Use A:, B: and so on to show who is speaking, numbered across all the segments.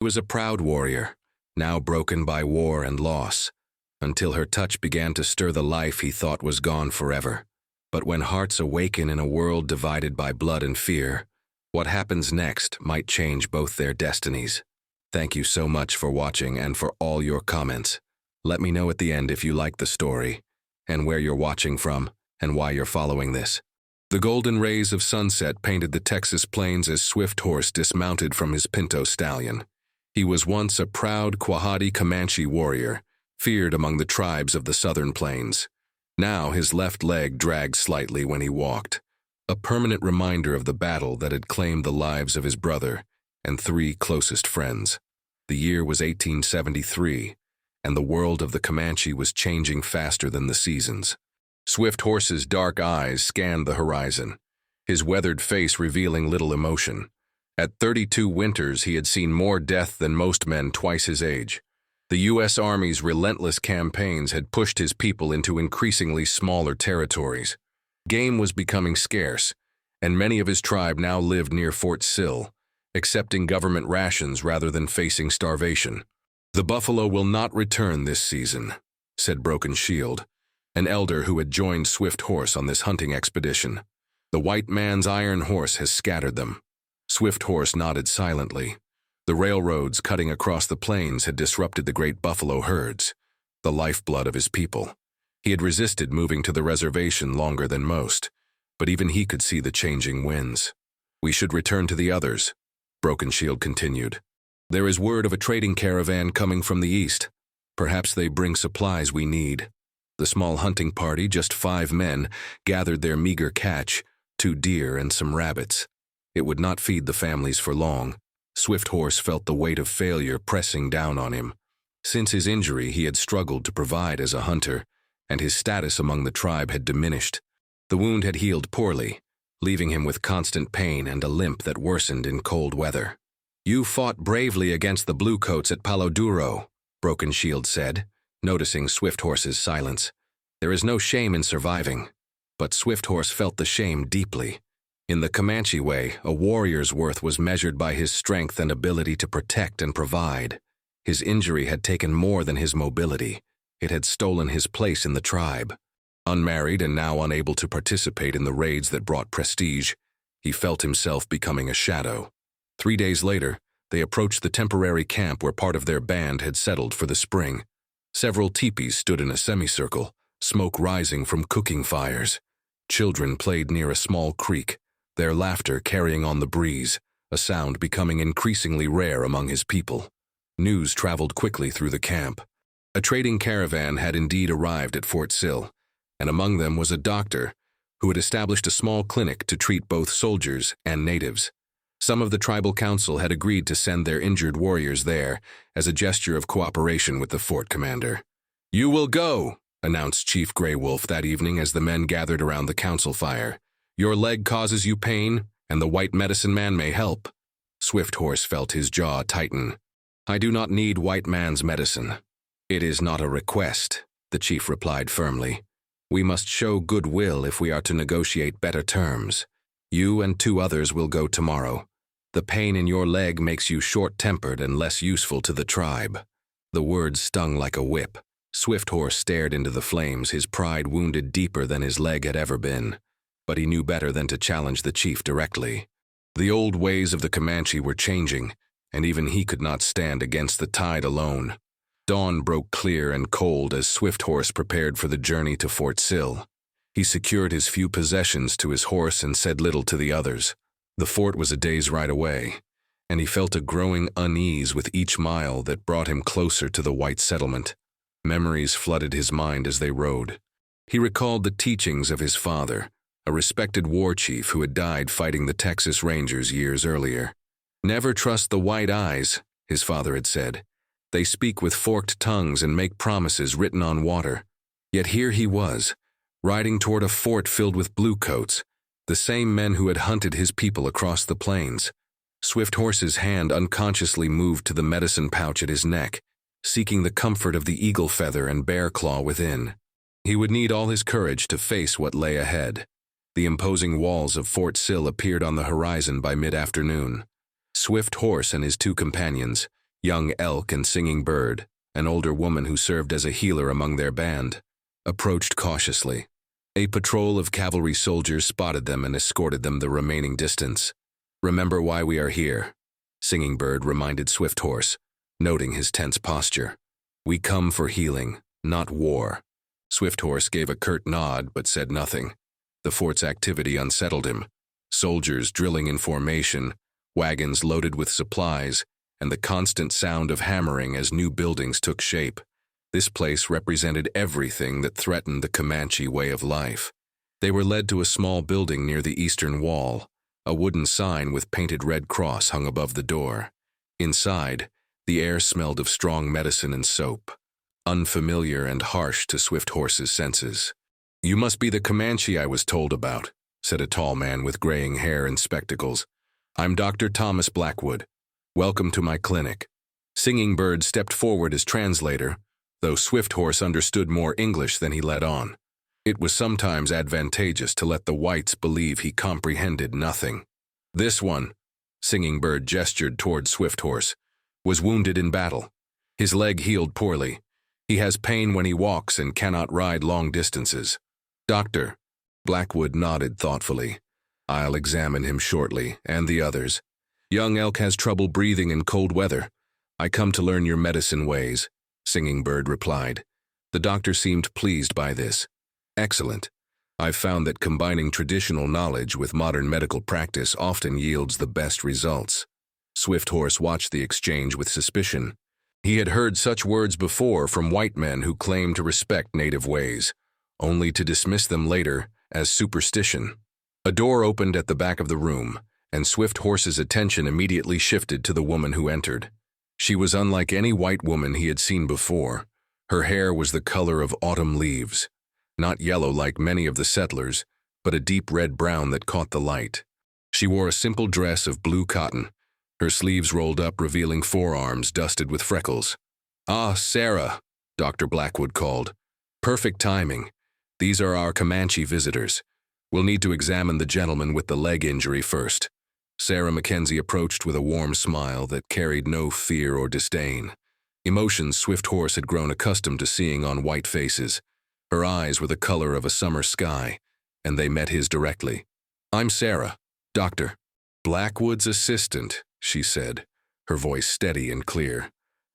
A: She was a proud warrior, now broken by war and loss, until her touch began to stir the life he thought was gone forever. But when hearts awaken in a world divided by blood and fear, what happens next might change both their destinies. Thank you so much for watching and for all your comments. Let me know at the end if you like the story, and where you're watching from, and why you're following this. The golden rays of sunset painted the Texas plains as Swift Horse dismounted from his pinto stallion. He was once a proud Quahati Comanche warrior, feared among the tribes of the southern plains. Now his left leg dragged slightly when he walked, a permanent reminder of the battle that had claimed the lives of his brother and 3 closest friends. The year was 1873, and the world of the Comanche was changing faster than the seasons. Swift Horse's dark eyes scanned the horizon, his weathered face revealing little emotion. At 32 winters, he had seen more death than most men twice his age. The U.S. Army's relentless campaigns had pushed his people into increasingly smaller territories. Game was becoming scarce, and many of his tribe now lived near Fort Sill, accepting government rations rather than facing starvation. "The buffalo will not return this season," said Broken Shield, an elder who had joined Swift Horse on this hunting expedition. "The white man's iron horse has scattered them." Swift Horse nodded silently. The railroads cutting across the plains had disrupted the great buffalo herds, the lifeblood of his people. He had resisted moving to the reservation longer than most, but even he could see the changing winds. "We should return to the others," Broken Shield continued. "There is word of a trading caravan coming from the east. Perhaps they bring supplies we need." The small hunting party, just 5 men, gathered their meager catch, 2 deer and some rabbits. It would not feed the families for long. Swift Horse felt the weight of failure pressing down on him. Since his injury, he had struggled to provide as a hunter, and his status among the tribe had diminished. The wound had healed poorly, leaving him with constant pain and a limp that worsened in cold weather. "You fought bravely against the Bluecoats at Palo Duro," Broken Shield said, noticing Swift Horse's silence. "There is no shame in surviving." But Swift Horse felt the shame deeply. In the Comanche way, a warrior's worth was measured by his strength and ability to protect and provide. His injury had taken more than his mobility. It had stolen his place in the tribe. Unmarried and now unable to participate in the raids that brought prestige, he felt himself becoming a shadow. 3 days later, they approached the temporary camp where part of their band had settled for the spring. Several teepees stood in a semicircle, smoke rising from cooking fires. Children played near a small creek, their laughter carrying on the breeze, a sound becoming increasingly rare among his people. News traveled quickly through the camp. A trading caravan had indeed arrived at Fort Sill, and among them was a doctor who had established a small clinic to treat both soldiers and natives. Some of the tribal council had agreed to send their injured warriors there as a gesture of cooperation with the fort commander. "You will go," announced Chief Grey Wolf that evening as the men gathered around the council fire. "Your leg causes you pain, and the white medicine man may help." Swift Horse felt his jaw tighten. "I do not need white man's medicine." "It is not a request," the chief replied firmly. "We must show goodwill if we are to negotiate better terms. You and 2 others will go tomorrow. The pain in your leg makes you short-tempered and less useful to the tribe." The words stung like a whip. Swift Horse stared into the flames, his pride wounded deeper than his leg had ever been. But he knew better than to challenge the chief directly. The old ways of the Comanche were changing, and even he could not stand against the tide alone. Dawn broke clear and cold as Swift Horse prepared for the journey to Fort Sill. He secured his few possessions to his horse and said little to the others. The fort was a day's ride away, and he felt a growing unease with each mile that brought him closer to the white settlement. Memories flooded his mind as they rode. He recalled the teachings of his father, a respected war chief who had died fighting the Texas Rangers years earlier. "Never trust the white eyes," his father had said. "They speak with forked tongues and make promises written on water." Yet here he was, riding toward a fort filled with bluecoats, the same men who had hunted his people across the plains. Swift Horse's hand unconsciously moved to the medicine pouch at his neck, seeking the comfort of the eagle feather and bear claw within. He would need all his courage to face what lay ahead. The imposing walls of Fort Sill appeared on the horizon by mid-afternoon. Swift Horse and his 2 companions, Young Elk and Singing Bird, an older woman who served as a healer among their band, approached cautiously. A patrol of cavalry soldiers spotted them and escorted them the remaining distance. "Remember why we are here," Singing Bird reminded Swift Horse, noting his tense posture. "We come for healing, not war." Swift Horse gave a curt nod but said nothing. The fort's activity unsettled him. Soldiers drilling in formation, wagons loaded with supplies, and the constant sound of hammering as new buildings took shape. This place represented everything that threatened the Comanche way of life. They were led to a small building near the eastern wall. A wooden sign with painted red cross hung above the door. Inside, the air smelled of strong medicine and soap, unfamiliar and harsh to Swift Horse's senses. "You must be the Comanche I was told about," said a tall man with graying hair and spectacles. "I'm Dr. Thomas Blackwood. Welcome to my clinic." Singing Bird stepped forward as translator, though Swift Horse understood more English than he let on. It was sometimes advantageous to let the whites believe he comprehended nothing. "This one," Singing Bird gestured toward Swift Horse, "was wounded in battle. His leg healed poorly. He has pain when he walks and cannot ride long distances." "Doctor," Blackwood nodded thoughtfully. "I'll examine him shortly, and the others. Young Elk has trouble breathing in cold weather. I come to learn your medicine ways," Singing Bird replied. The doctor seemed pleased by this. "Excellent. I've found that combining traditional knowledge with modern medical practice often yields the best results." Swift Horse watched the exchange with suspicion. He had heard such words before from white men who claimed to respect native ways, only to dismiss them later as superstition. A door opened at the back of the room, and Swift Horse's attention immediately shifted to the woman who entered. She was unlike any white woman he had seen before. Her hair was the color of autumn leaves, not yellow like many of the settlers, but a deep red-brown that caught the light. She wore a simple dress of blue cotton, her sleeves rolled up revealing forearms dusted with freckles. "Ah, Sarah," Dr. Blackwood called. "Perfect timing. These are our Comanche visitors. We'll need to examine the gentleman with the leg injury first." Sarah Mackenzie approached with a warm smile that carried no fear or disdain. Emotions Swift Horse had grown accustomed to seeing on white faces. Her eyes were the color of a summer sky, and they met his directly. "I'm Sarah, Doctor Blackwood's assistant," she said, her voice steady and clear.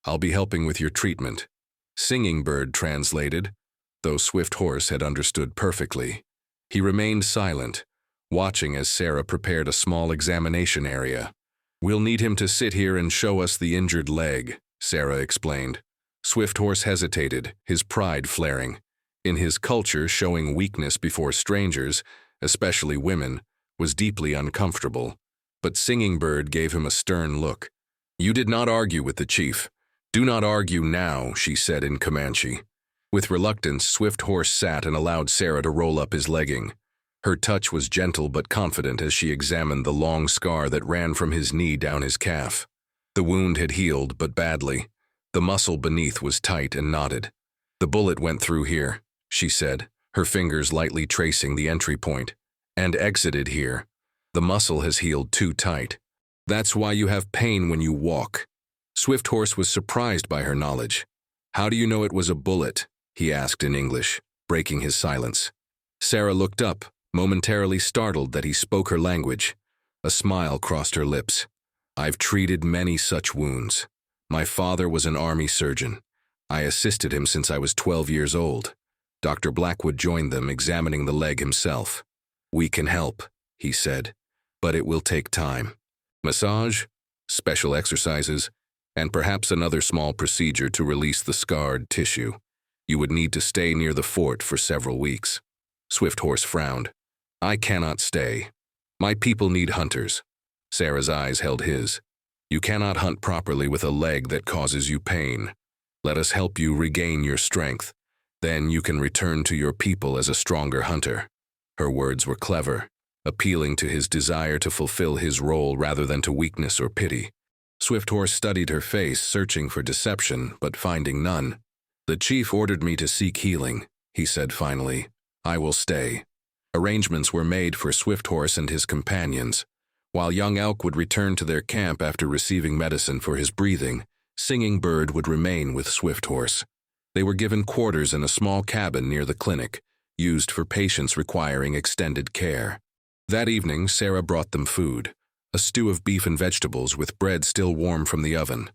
A: "I'll be helping with your treatment." Singing Bird translated, though Swift Horse had understood perfectly. He remained silent, watching as Sarah prepared a small examination area. "We'll need him to sit here and show us the injured leg," Sarah explained. Swift Horse hesitated, his pride flaring. In his culture, showing weakness before strangers, especially women, was deeply uncomfortable. But Singing Bird gave him a stern look. "You did not argue with the chief. Do not argue now," she said in Comanche. With reluctance, Swift Horse sat and allowed Sarah to roll up his legging. Her touch was gentle but confident as she examined the long scar that ran from his knee down his calf. The wound had healed, but badly. The muscle beneath was tight and knotted. "The bullet went through here," she said, her fingers lightly tracing the entry point, "and exited here. The muscle has healed too tight. That's why you have pain when you walk." Swift Horse was surprised by her knowledge. "How do you know it was a bullet?" he asked in English, breaking his silence. Sarah looked up, momentarily startled that he spoke her language. A smile crossed her lips. "I've treated many such wounds. My father was an army surgeon. I assisted him since I was 12 years old." Dr. Blackwood joined them, examining the leg himself. "We can help," he said, "but it will take time. Massage, special exercises, and perhaps another small procedure to release the scarred tissue. You would need to stay near the fort for several weeks." Swift Horse frowned. "I cannot stay. My people need hunters." Sarah's eyes held his. "You cannot hunt properly with a leg that causes you pain. Let us help you regain your strength. Then you can return to your people as a stronger hunter." Her words were clever, appealing to his desire to fulfill his role rather than to weakness or pity. Swift Horse studied her face, searching for deception, but finding none. "The chief ordered me to seek healing," he said finally. "I will stay." Arrangements were made for Swift Horse and his companions. While Young Elk would return to their camp after receiving medicine for his breathing, Singing Bird would remain with Swift Horse. They were given quarters in a small cabin near the clinic, used for patients requiring extended care. That evening, Sarah brought them food, a stew of beef and vegetables with bread still warm from the oven.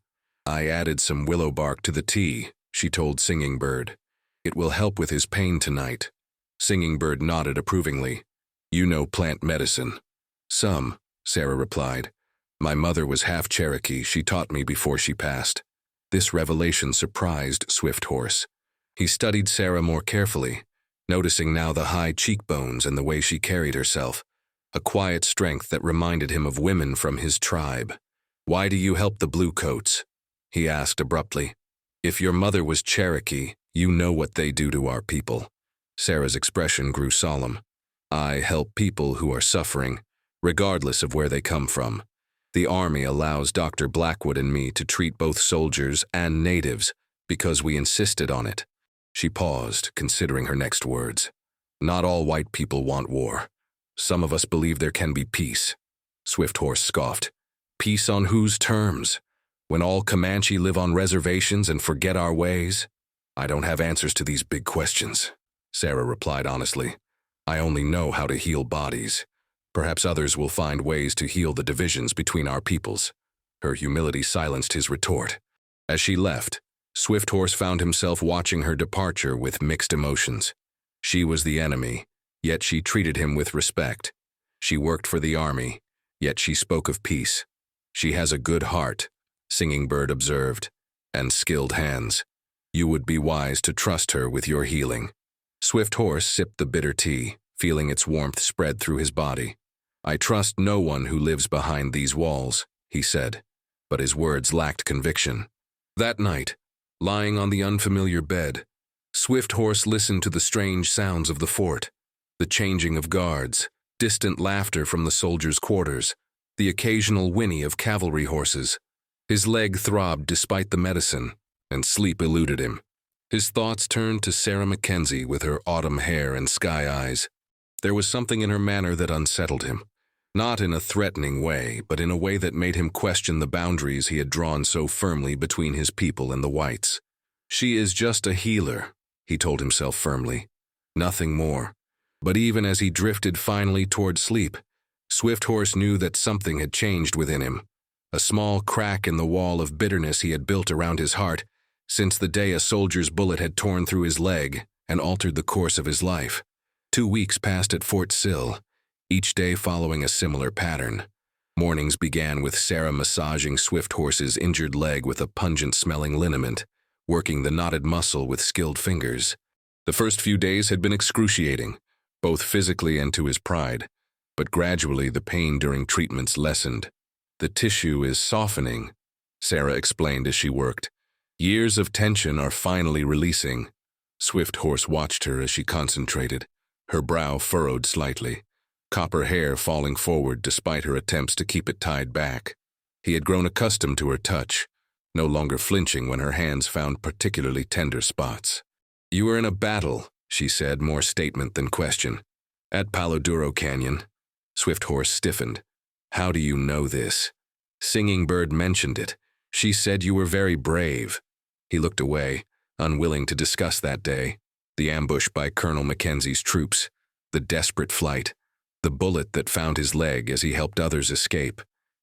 A: "I added some willow bark to the tea," she told Singing Bird. "It will help with his pain tonight." Singing Bird nodded approvingly. "You know plant medicine." "Some," Sarah replied. "My mother was half Cherokee. She taught me before she passed." This revelation surprised Swift Horse. He studied Sarah more carefully, noticing now the high cheekbones and the way she carried herself, a quiet strength that reminded him of women from his tribe. "Why do you help the Bluecoats?" he asked abruptly. "If your mother was Cherokee, you know what they do to our people." Sarah's expression grew solemn. "I help people who are suffering, regardless of where they come from. The Army allows Dr. Blackwood and me to treat both soldiers and natives because we insisted on it." She paused, considering her next words. "Not all white people want war. Some of us believe there can be peace." Swift Horse scoffed. "Peace on whose terms? When all Comanche live on reservations and forget our ways?" "I don't have answers to these big questions," Sarah replied honestly. "I only know how to heal bodies. Perhaps others will find ways to heal the divisions between our peoples." Her humility silenced his retort. As she left, Swift Horse found himself watching her departure with mixed emotions. She was the enemy, yet she treated him with respect. She worked for the Army, yet she spoke of peace. "She has a good heart," Singing Bird observed, "and skilled hands. You would be wise to trust her with your healing." Swift Horse sipped the bitter tea, feeling its warmth spread through his body. "I trust no one who lives behind these walls," he said, but his words lacked conviction. That night, lying on the unfamiliar bed, Swift Horse listened to the strange sounds of the fort, the changing of guards, distant laughter from the soldiers' quarters, the occasional whinny of cavalry horses. His leg throbbed despite the medicine, and sleep eluded him. His thoughts turned to Sarah Mackenzie with her autumn hair and sky eyes. There was something in her manner that unsettled him, not in a threatening way, but in a way that made him question the boundaries he had drawn so firmly between his people and the whites. "She is just a healer," he told himself firmly. "Nothing more." But even as he drifted finally toward sleep, Swift Horse knew that something had changed within him. A small crack in the wall of bitterness he had built around his heart since the day a soldier's bullet had torn through his leg and altered the course of his life. 2 weeks passed at Fort Sill, each day following a similar pattern. Mornings began with Sarah massaging Swift Horse's injured leg with a pungent-smelling liniment, working the knotted muscle with skilled fingers. The first few days had been excruciating, both physically and to his pride, but gradually the pain during treatments lessened. "The tissue is softening," Sarah explained as she worked. "Years of tension are finally releasing." Swift Horse watched her as she concentrated, her brow furrowed slightly, copper hair falling forward despite her attempts to keep it tied back. He had grown accustomed to her touch, no longer flinching when her hands found particularly tender spots. "You were in a battle," she said, more statement than question. "At Palo Duro Canyon." Swift Horse stiffened. "How do you know this?" "Singing Bird mentioned it. She said you were very brave." He looked away, unwilling to discuss that day, the ambush by Colonel Mackenzie's troops, the desperate flight, the bullet that found his leg as he helped others escape.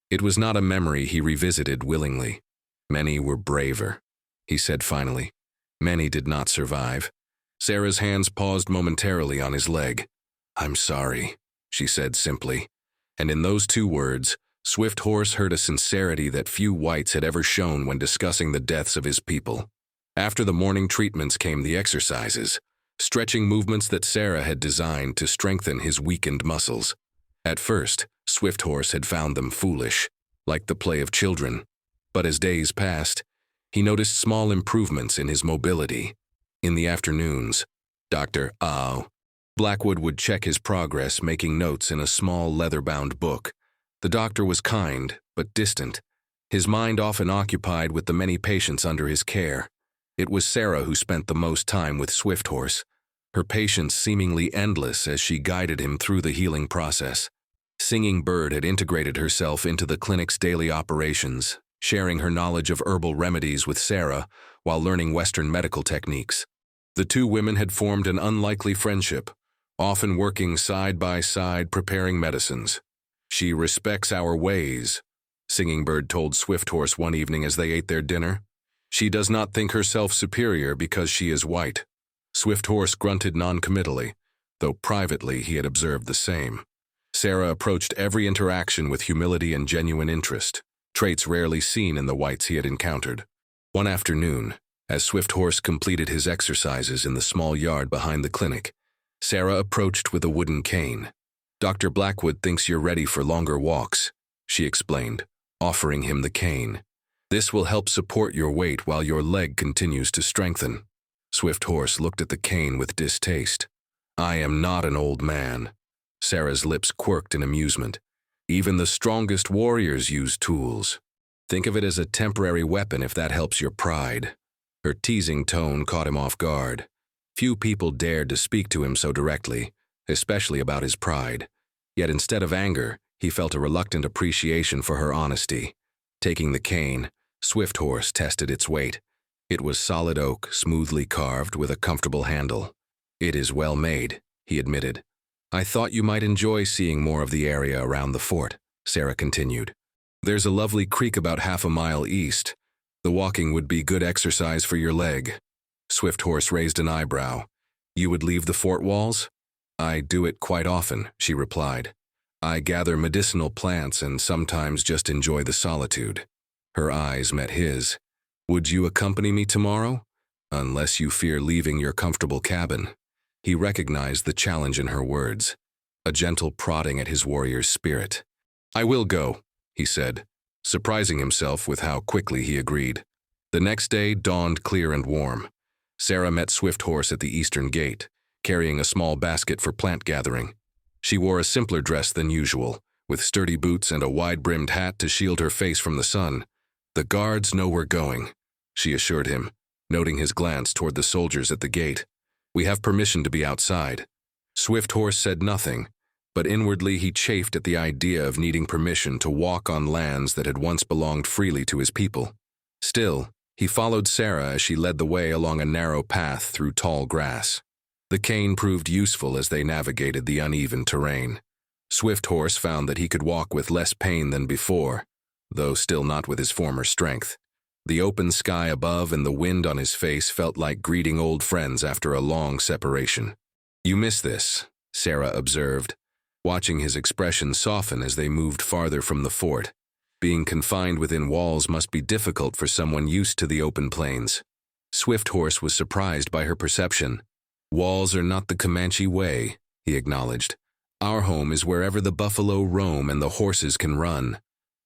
A: It was not a memory he revisited willingly. "Many were braver," he said finally. "Many did not survive." Sarah's hands paused momentarily on his leg. "I'm sorry," she said simply. And in those 2 words, Swift Horse heard a sincerity that few whites had ever shown when discussing the deaths of his people. After the morning treatments came the exercises, stretching movements that Sarah had designed to strengthen his weakened muscles. At first, Swift Horse had found them foolish, like the play of children. But as days passed, he noticed small improvements in his mobility. In the afternoons, Dr. Blackwood would check his progress, making notes in a small leather-bound book. The doctor was kind, but distant, his mind often occupied with the many patients under his care. It was Sarah who spent the most time with Swift Horse, her patience seemingly endless as she guided him through the healing process. Singing Bird had integrated herself into the clinic's daily operations, sharing her knowledge of herbal remedies with Sarah while learning Western medical techniques. The two women had formed an unlikely friendship, often working side by side preparing medicines. "She respects our ways," Singing Bird told Swift Horse one evening as they ate their dinner. "She does not think herself superior because she is white." Swift Horse grunted noncommittally, though privately he had observed the same. Sarah approached every interaction with humility and genuine interest, traits rarely seen in the whites he had encountered. One afternoon, as Swift Horse completed his exercises in the small yard behind the clinic, Sarah approached with a wooden cane. "Dr. Blackwood thinks you're ready for longer walks," she explained, offering him the cane. "This will help support your weight while your leg continues to strengthen." Swift Horse looked at the cane with distaste. "I am not an old man." Sarah's lips quirked in amusement. "Even the strongest warriors use tools. Think of it as a temporary weapon if that helps your pride." Her teasing tone caught him off guard. Few people dared to speak to him so directly, especially about his pride. Yet instead of anger, he felt a reluctant appreciation for her honesty. Taking the cane, Swift Horse tested its weight. It was solid oak, smoothly carved, with a comfortable handle. "It is well made," he admitted. "I thought you might enjoy seeing more of the area around the fort," Sarah continued. "There's a lovely creek about half a mile east. The walking would be good exercise for your leg." Swift Horse raised an eyebrow. "You would leave the fort walls?" "I do it quite often," she replied. "I gather medicinal plants and sometimes just enjoy the solitude." Her eyes met his. "Would you accompany me tomorrow? Unless you fear leaving your comfortable cabin." He recognized the challenge in her words, a gentle prodding at his warrior's spirit. "I will go," he said, surprising himself with how quickly he agreed. The next day dawned clear and warm. Sarah met Swift Horse at the eastern gate, carrying a small basket for plant gathering. She wore a simpler dress than usual, with sturdy boots and a wide-brimmed hat to shield her face from the sun. "The guards know we're going," she assured him, noting his glance toward the soldiers at the gate. "We have permission to be outside." Swift Horse said nothing, but inwardly he chafed at the idea of needing permission to walk on lands that had once belonged freely to his people. Still, he followed Sarah as she led the way along a narrow path through tall grass. The cane proved useful as they navigated the uneven terrain. Swift Horse found that he could walk with less pain than before, though still not with his former strength. The open sky above and the wind on his face felt like greeting old friends after a long separation. "You miss this," Sarah observed, watching his expression soften as they moved farther from the fort. Being confined within walls must be difficult for someone used to the open plains. Swift Horse was surprised by her perception. "Walls are not the Comanche way," he acknowledged. "Our home is wherever the buffalo roam and the horses can run."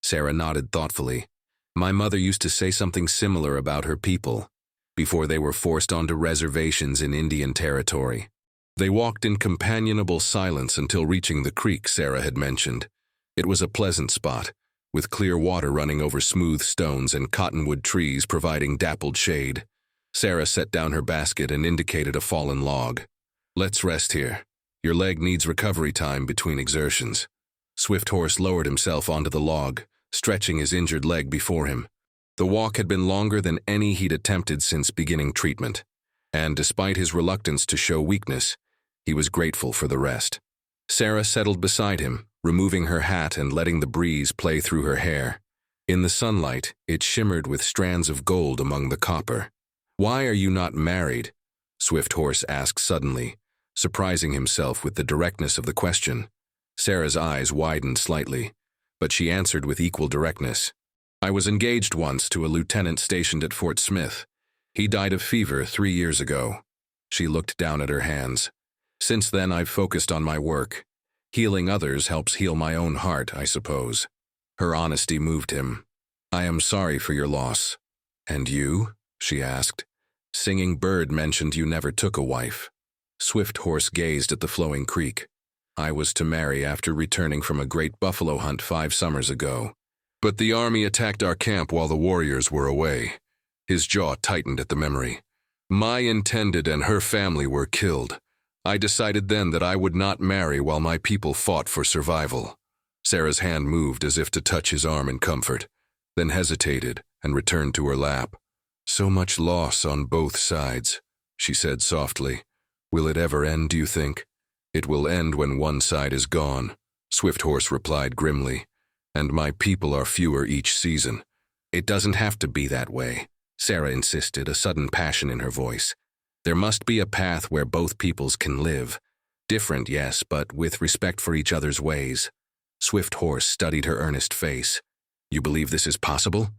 A: Sarah nodded thoughtfully. "My mother used to say something similar about her people, before they were forced onto reservations in Indian territory." They walked in companionable silence until reaching the creek Sarah had mentioned. It was a pleasant spot, with clear water running over smooth stones and cottonwood trees providing dappled shade. Sarah set down her basket and indicated a fallen log. "Let's rest here. Your leg needs recovery time between exertions." Swift Horse lowered himself onto the log, stretching his injured leg before him. The walk had been longer than any he'd attempted since beginning treatment, and despite his reluctance to show weakness, he was grateful for the rest. Sarah settled beside him, removing her hat and letting the breeze play through her hair. In the sunlight, it shimmered with strands of gold among the copper. "Why are you not married?" Swift Horse asked suddenly, surprising himself with the directness of the question. Sarah's eyes widened slightly, but she answered with equal directness. "I was engaged once to a lieutenant stationed at Fort Smith. He died of fever 3 years ago." She looked down at her hands. "Since then, I've focused on my work. Healing others helps heal my own heart, I suppose." Her honesty moved him. "I am sorry for your loss." "And you?" she asked. "Singing Bird mentioned you never took a wife." Swift Horse gazed at the flowing creek. "I was to marry after returning from a great buffalo hunt 5 summers ago. But the army attacked our camp while the warriors were away." His jaw tightened at the memory. "My intended and her family were killed. I decided then that I would not marry while my people fought for survival." Sarah's hand moved as if to touch his arm in comfort. then hesitated and returned to her lap. "So much loss on both sides," she said softly. "Will it ever end, do you think?" "It will end when one side is gone," Swifthorse replied grimly. "And my people are fewer each season." "It doesn't have to be that way," Sarah insisted, a sudden passion in her voice. "There must be a path where both peoples can live. Different, yes, but with respect for each other's ways." Swifthorse studied her earnest face. "You believe this is possible?"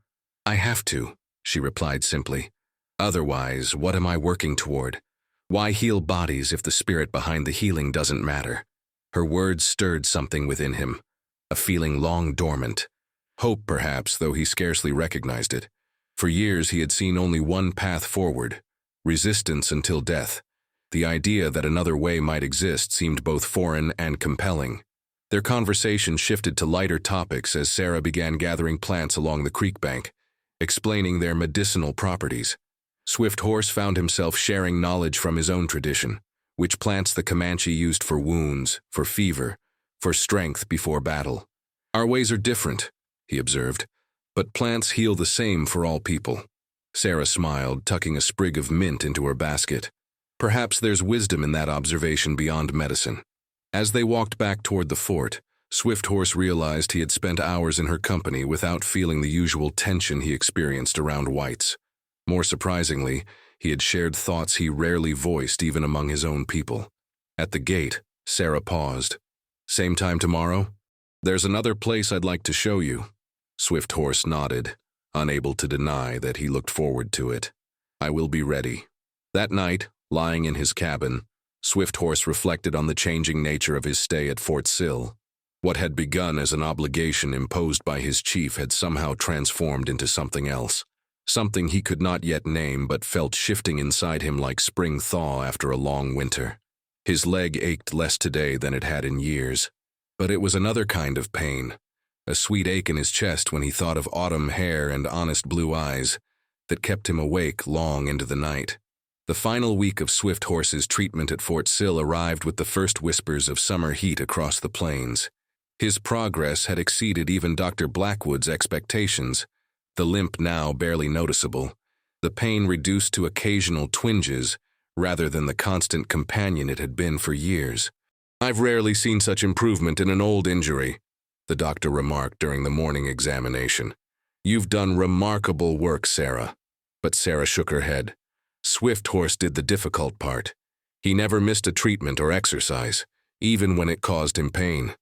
A: "I have to," she replied simply. "Otherwise, what am I working toward? Why heal bodies if the spirit behind the healing doesn't matter?" Her words stirred something within him, a feeling long dormant. Hope, perhaps, though he scarcely recognized it. For years he had seen only one path forward, resistance until death. The idea that another way might exist seemed both foreign and compelling. Their conversation shifted to lighter topics as Sarah began gathering plants along the creek bank, explaining their medicinal properties. Swifthorse found himself sharing knowledge from his own tradition, which plants the Comanche used for wounds, for fever, for strength before battle. "Our ways are different," he observed, "but plants heal the same for all people." Sarah smiled, tucking a sprig of mint into her basket. Perhaps there's wisdom in that observation beyond medicine. As they walked back toward the fort, Swifthorse realized he had spent hours in her company without feeling the usual tension he experienced around whites. More surprisingly, he had shared thoughts he rarely voiced even among his own people. At the gate, Sarah paused. "Same time tomorrow?" "There's another place I'd like to show you." Swifthorse nodded, unable to deny that he looked forward to it. "I will be ready." That night, lying in his cabin, Swifthorse reflected on the changing nature of his stay at Fort Sill. What had begun as an obligation imposed by his chief had somehow transformed into something else. Something he could not yet name but felt shifting inside him like spring thaw after a long winter. His leg ached less today than it had in years. But it was another kind of pain, a sweet ache in his chest when he thought of autumn hair and honest blue eyes, that kept him awake long into the night. The final week of Swifthorse's treatment at Fort Sill arrived with the first whispers of summer heat across the plains. His progress had exceeded even Dr. Blackwood's expectations, the limp now barely noticeable, the pain reduced to occasional twinges rather than the constant companion it had been for years. "I've rarely seen such improvement in an old injury," the doctor remarked during the morning examination. "You've done remarkable work, Sarah." But Sarah shook her head. Swifthorse did the difficult part. He never missed a treatment or exercise, even when it caused him pain.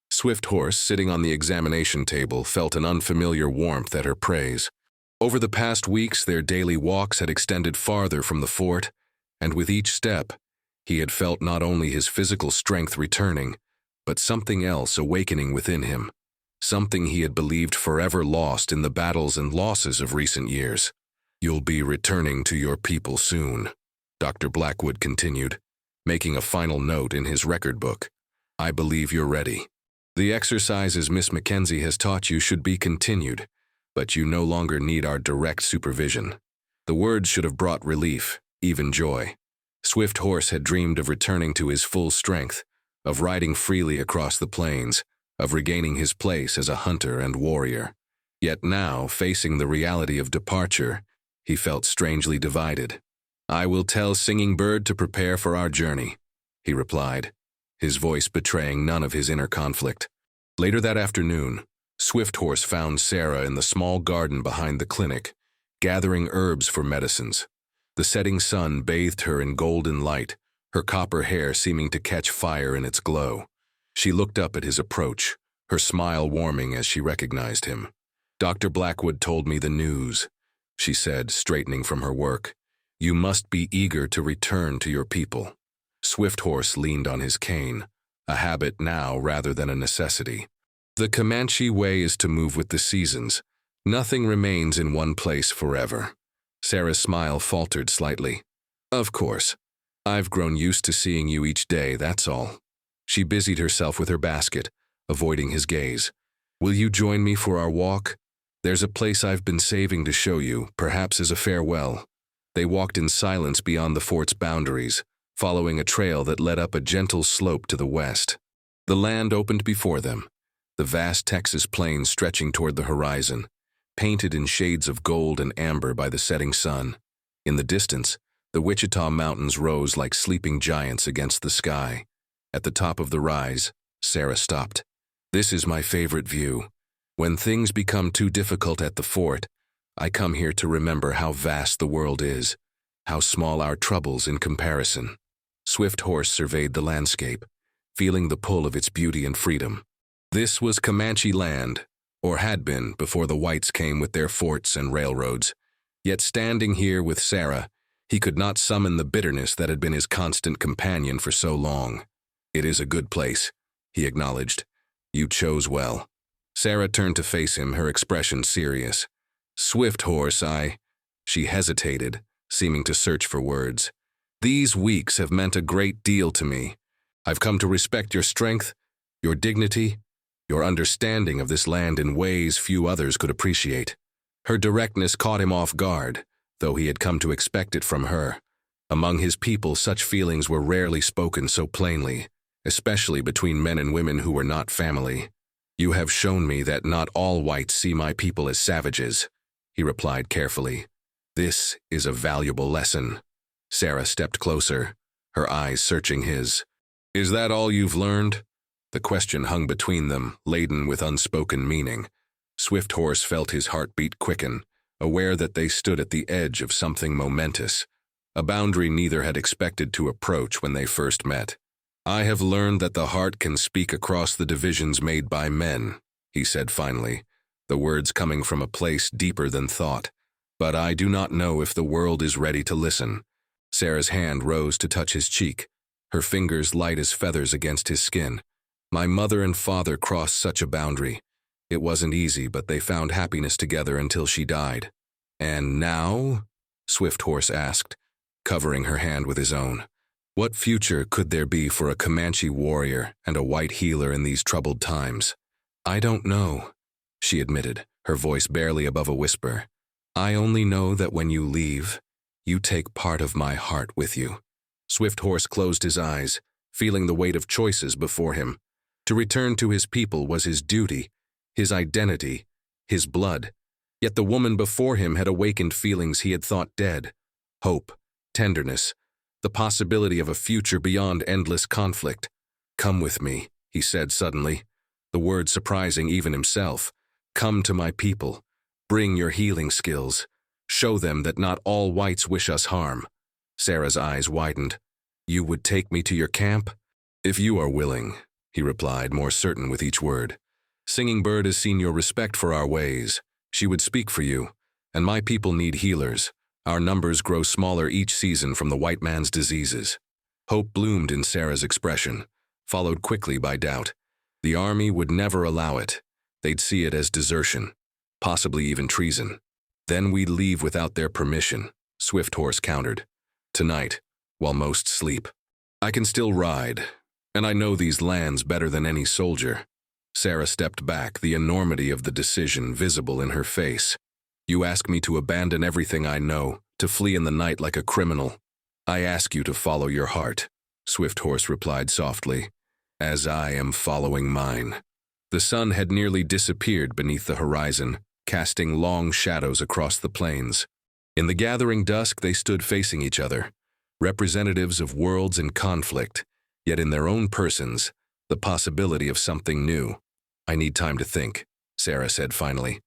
A: Swifthorse, sitting on the examination table, felt an unfamiliar warmth at her praise. Over the past weeks, their daily walks had extended farther from the fort, and with each step, he had felt not only his physical strength returning, but something else awakening within him, something he had believed forever lost in the battles and losses of recent years. "You'll be returning to your people soon," Dr. Blackwood continued, making a final note in his record book. "I believe you're ready. The exercises Miss Mackenzie has taught you should be continued, but you no longer need our direct supervision." The words should have brought relief, even joy. Swifthorse had dreamed of returning to his full strength, of riding freely across the plains, of regaining his place as a hunter and warrior. Yet now, facing the reality of departure, he felt strangely divided. "I will tell Singing Bird to prepare for our journey," he replied, his voice betraying none of his inner conflict. Later that afternoon, Swifthorse found Sarah in the small garden behind the clinic, gathering herbs for medicines. The setting sun bathed her in golden light, her copper hair seeming to catch fire in its glow. She looked up at his approach, her smile warming as she recognized him. "Dr. Blackwood told me the news," she said, straightening from her work. "You must be eager to return to your people." Swifthorse leaned on his cane, a habit now rather than a necessity. "The Comanche way is to move with the seasons. Nothing remains in one place forever." Sarah's smile faltered slightly. "Of course. I've grown used to seeing you each day, that's all." She busied herself with her basket, avoiding his gaze. "Will you join me for our walk? There's a place I've been saving to show you, perhaps as a farewell." They walked in silence beyond the fort's boundaries, following a trail that led up a gentle slope to the west. The land opened before them, the vast Texas plains stretching toward the horizon, painted in shades of gold and amber by the setting sun. In the distance, the Wichita Mountains rose like sleeping giants against the sky. At the top of the rise, Sarah stopped. "This is my favorite view. When things become too difficult at the fort, I come here to remember how vast the world is, how small our troubles in comparison." Swift Horse surveyed the landscape, feeling the pull of its beauty and freedom. This was Comanche land, or had been before the whites came with their forts and railroads. Yet standing here with Sarah, he could not summon the bitterness that had been his constant companion for so long. "It is a good place," he acknowledged. "You chose well." Sarah turned to face him, her expression serious. "Swift Horse, She hesitated, seeming to search for words. "These weeks have meant a great deal to me. I've come to respect your strength, your dignity, your understanding of this land in ways few others could appreciate." Her directness caught him off guard, though he had come to expect it from her. Among his people, such feelings were rarely spoken so plainly, especially between men and women who were not family. "You have shown me that not all whites see my people as savages," he replied carefully. "This is a valuable lesson." Sarah stepped closer, her eyes searching his. "Is that all you've learned?" The question hung between them, laden with unspoken meaning. Swift Horse felt his heartbeat quicken, aware that they stood at the edge of something momentous, a boundary neither had expected to approach when they first met. "I have learned that the heart can speak across the divisions made by men," he said finally, the words coming from a place deeper than thought. "But I do not know if the world is ready to listen." Sarah's hand rose to touch his cheek, her fingers light as feathers against his skin. "My mother and father crossed such a boundary. It wasn't easy, but they found happiness together until she died." "And now?" Swift Horse asked, covering her hand with his own. "What future could there be for a Comanche warrior and a white healer in these troubled times?" "I don't know," she admitted, her voice barely above a whisper. "I only know that when you leave, you take part of my heart with you." Swift Horse closed his eyes, feeling the weight of choices before him. To return to his people was his duty, his identity, his blood. Yet the woman before him had awakened feelings he had thought dead. Hope, tenderness, the possibility of a future beyond endless conflict. "Come with me," he said suddenly, the word surprising even himself. "Come to my people. Bring your healing skills. Show them that not all whites wish us harm." Sarah's eyes widened. "You would take me to your camp?" "If you are willing," he replied, more certain with each word. "Singing Bird has seen your respect for our ways. She would speak for you, and my people need healers. Our numbers grow smaller each season from the white man's diseases." Hope bloomed in Sarah's expression, followed quickly by doubt. The army would never allow it. They'd see it as desertion, possibly even treason. "Then we'd leave without their permission," Swift Horse countered. "Tonight, while most sleep. I can still ride, and I know these lands better than any soldier." Sarah stepped back, the enormity of the decision visible in her face. "You ask me to abandon everything I know, to flee in the night like a criminal. I ask you to follow your heart," Swift Horse replied softly, "as I am following mine." The sun had nearly disappeared beneath the horizon, casting long shadows across the plains. In the gathering dusk, they stood facing each other, representatives of worlds in conflict, yet in their own persons, the possibility of something new. "I need time to think," Sarah said finally.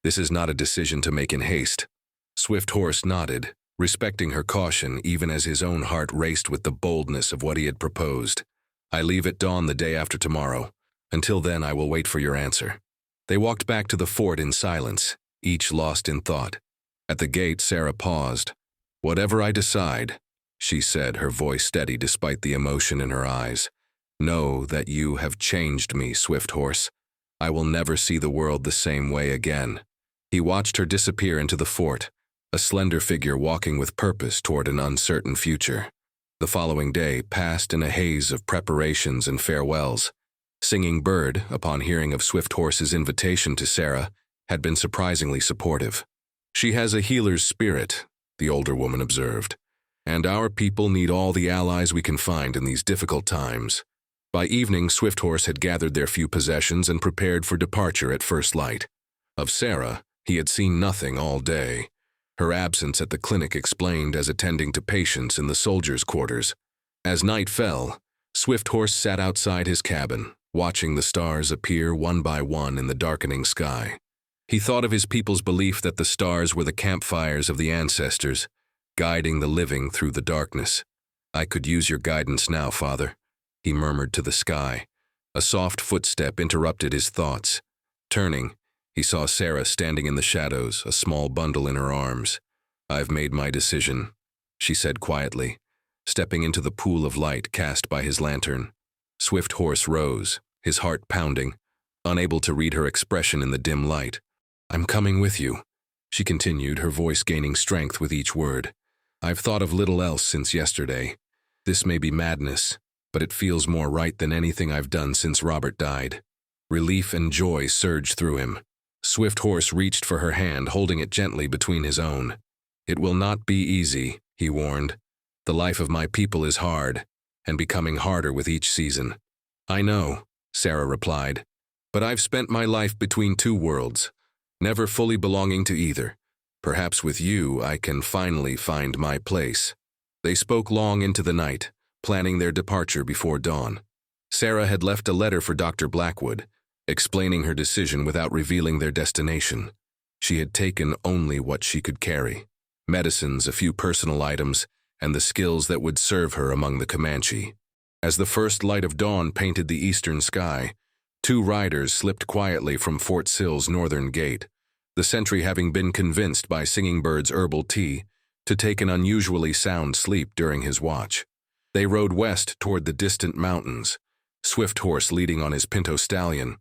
A: "This is not a decision to make in haste." Swift Horse nodded, respecting her caution even as his own heart raced with the boldness of what he had proposed. "I leave at dawn the day after tomorrow. Until then, I will wait for your answer." They walked back to the fort in silence, each lost in thought. At the gate, Sarah paused. "Whatever I decide," she said, her voice steady despite the emotion in her eyes, "know that you have changed me, Swift Horse. I will never see the world the same way again." He watched her disappear into the fort, a slender figure walking with purpose toward an uncertain future. The following day passed in a haze of preparations and farewells. Singing Bird, upon hearing of Swift Horse's invitation to Sarah, had been surprisingly supportive. "She has a healer's spirit," the older woman observed, "and our people need all the allies we can find in these difficult times." By evening, Swift Horse had gathered their few possessions and prepared for departure at first light. Of Sarah, He had seen nothing all day. Her absence at the clinic explained as attending to patients in the soldiers' quarters. As night fell, Swift Horse sat outside his cabin, watching the stars appear one by one in the darkening sky. He thought of his people's belief that the stars were the campfires of the ancestors, guiding the living through the darkness. "I could use your guidance now, Father," he murmured to the sky. A soft footstep interrupted his thoughts. Turning, he saw Sarah standing in the shadows, a small bundle in her arms. "I've made my decision," she said quietly, stepping into the pool of light cast by his lantern. Swift Horse rose, his heart pounding, unable to read her expression in the dim light. "I'm coming with you," she continued, her voice gaining strength with each word. "I've thought of little else since yesterday. This may be madness, but it feels more right than anything I've done since Robert died." Relief and joy surged through him. Swift Horse reached for her hand, holding it gently between his own. "It will not be easy," he warned. "The life of my people is hard, and becoming harder with each season." "I know," Sarah replied, "but I've spent my life between two worlds, never fully belonging to either. Perhaps with you I can finally find my place." They spoke long into the night, planning their departure before dawn. Sarah had left a letter for Dr. Blackwood, explaining her decision without revealing their destination. She had taken only what she could carry: medicines, a few personal items, and the skills that would serve her among the Comanche. As the first light of dawn painted the eastern sky, two riders slipped quietly from Fort Sill's northern gate, the sentry having been convinced by Singing Bird's herbal tea to take an unusually sound sleep during his watch. They rode west toward the distant mountains, Swift Horse leading on his pinto stallion,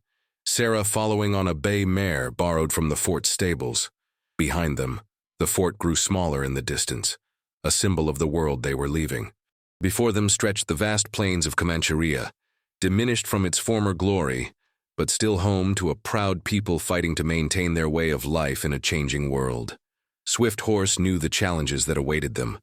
A: Sarah following on a bay mare borrowed from the fort stables. Behind them, the fort grew smaller in the distance, a symbol of the world they were leaving. Before them stretched the vast plains of Comanche, diminished from its former glory, but still home to a proud people fighting to maintain their way of life in a changing world. Swift Horse knew the challenges that awaited them: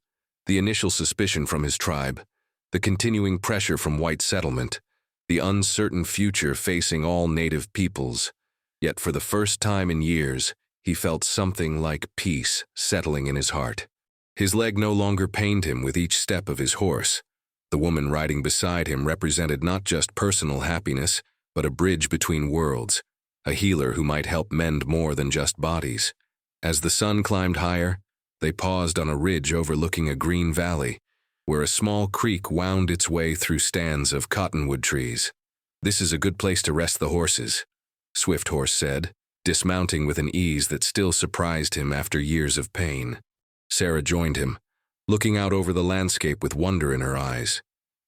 A: the initial suspicion from his tribe, the continuing pressure from white settlement, the uncertain future facing all native peoples. Yet for the first time in years, he felt something like peace settling in his heart. His leg no longer pained him with each step of his horse. The woman riding beside him represented not just personal happiness, but a bridge between worlds, a healer who might help mend more than just bodies. As the sun climbed higher, they paused on a ridge overlooking a green valley, where a small creek wound its way through stands of cottonwood trees. "This is a good place to rest the horses," Swift Horse said, dismounting with an ease that still surprised him after years of pain. Sarah joined him, looking out over the landscape with wonder in her eyes.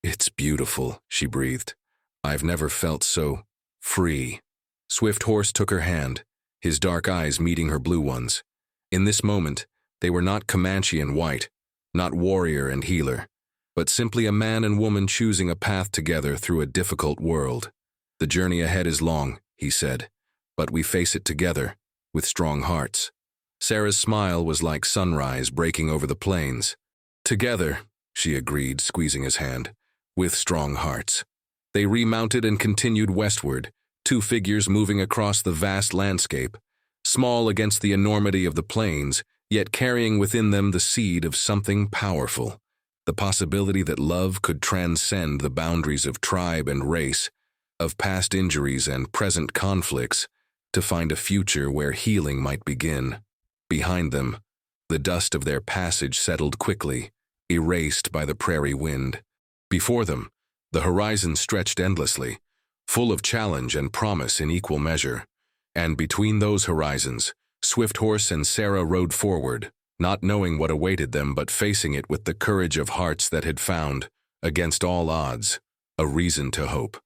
A: "It's beautiful," she breathed. "I've never felt so free." Swift Horse took her hand, his dark eyes meeting her blue ones. In this moment, they were not Comanche and white, not warrior and healer, but simply a man and woman choosing a path together through a difficult world. "The journey ahead is long," he said, "but we face it together, with strong hearts." Sarah's smile was like sunrise breaking over the plains. "Together," she agreed, squeezing his hand, "with strong hearts." They remounted and continued westward, two figures moving across the vast landscape, small against the enormity of the plains, yet carrying within them the seed of something powerful, the possibility that love could transcend the boundaries of tribe and race, of past injuries and present conflicts, to find a future where healing might begin. Behind them, the dust of their passage settled quickly, erased by the prairie wind. Before them, the horizon stretched endlessly, full of challenge and promise in equal measure. And between those horizons, Swift Horse and Sarah rode forward, not knowing what awaited them but facing it with the courage of hearts that had found, against all odds, a reason to hope.